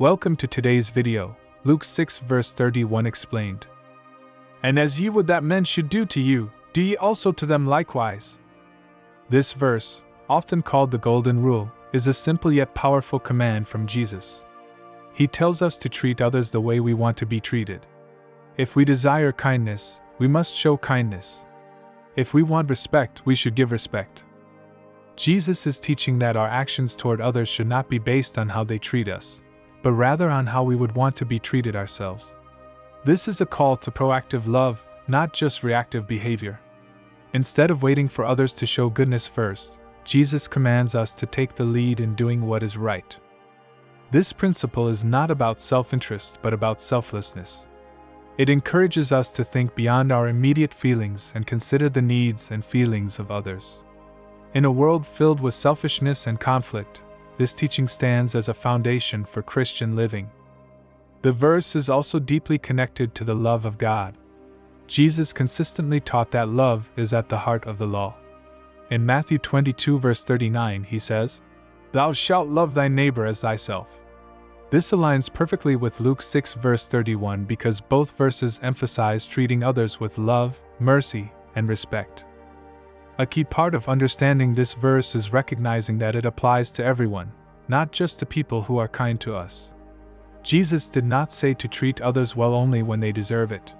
Welcome to today's video. Luke 6 verse 31 explained. And as ye would that men should do to you, do ye also to them likewise. This verse, often called the Golden Rule, is a simple yet powerful command from Jesus. He tells us to treat others the way we want to be treated. If we desire kindness, we must show kindness. If we want respect, we should give respect. Jesus is teaching that our actions toward others should not be based on how they treat us, but rather on how we would want to be treated ourselves. This is a call to proactive love, not just reactive behavior. Instead of waiting for others to show goodness first, Jesus commands us to take the lead in doing what is right. This principle is not about self-interest but about selflessness. It encourages us to think beyond our immediate feelings and consider the needs and feelings of others. In a world filled with selfishness and conflict, this teaching stands as a foundation for Christian living. The verse is also deeply connected to the love of God. Jesus consistently taught that love is at the heart of the law. In Matthew 22 verse 39 he says, "Thou shalt love thy neighbor as thyself." This aligns perfectly with Luke 6 verse 31 because both verses emphasize treating others with love, mercy, and respect. A key part of understanding this verse is recognizing that it applies to everyone, not just to people who are kind to us. Jesus did not say to treat others well only when they deserve it.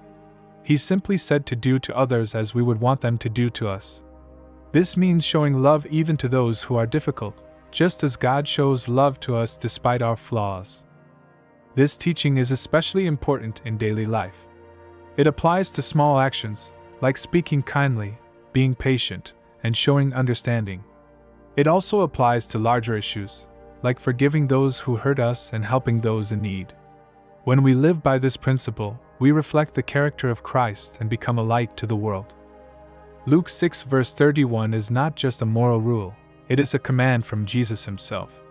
He simply said to do to others as we would want them to do to us. This means showing love even to those who are difficult, just as God shows love to us despite our flaws. This teaching is especially important in daily life. It applies to small actions, like speaking kindly, being patient, and showing understanding. It also applies to larger issues, like forgiving those who hurt us and helping those in need. When we live by this principle, we reflect the character of Christ and become a light to the world. Luke 6 verse 31 is not just a moral rule, it is a command from Jesus himself.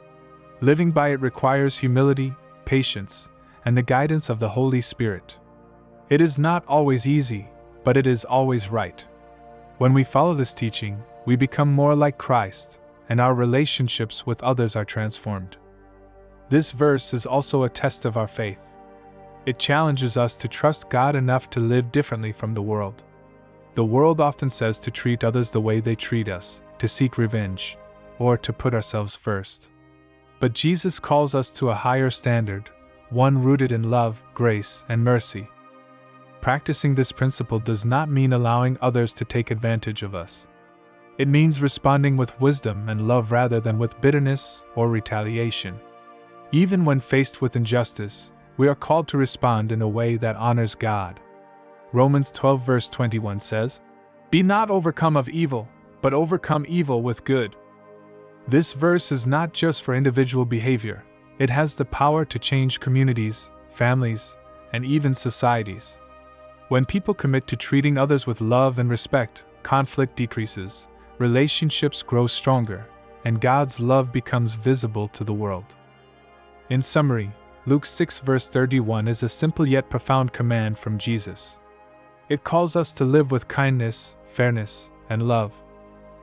Living by it requires humility, patience, and the guidance of the Holy Spirit. It is not always easy, but it is always right. When we follow this teaching, we become more like Christ, and our relationships with others are transformed. This verse is also a test of our faith. It challenges us to trust God enough to live differently from the world. The world often says to treat others the way they treat us, to seek revenge, or to put ourselves first. But Jesus calls us to a higher standard, one rooted in love, grace, and mercy. Practicing this principle does not mean allowing others to take advantage of us. It means responding with wisdom and love rather than with bitterness or retaliation. Even when faced with injustice, we are called to respond in a way that honors God. Romans 12 verse 21 says, "Be not overcome of evil, but overcome evil with good." This verse is not just for individual behavior, it has the power to change communities, families, and even societies. When people commit to treating others with love and respect, conflict decreases, relationships grow stronger, and God's love becomes visible to the world. In summary, Luke 6 verse 31 is a simple yet profound command from Jesus. It calls us to live with kindness, fairness, and love.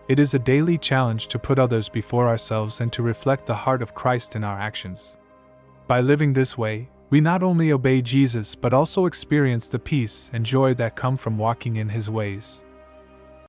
It is a daily challenge to put others before ourselves and to reflect the heart of Christ in our actions. By living this way, we not only obey Jesus but also experience the peace and joy that come from walking in His ways.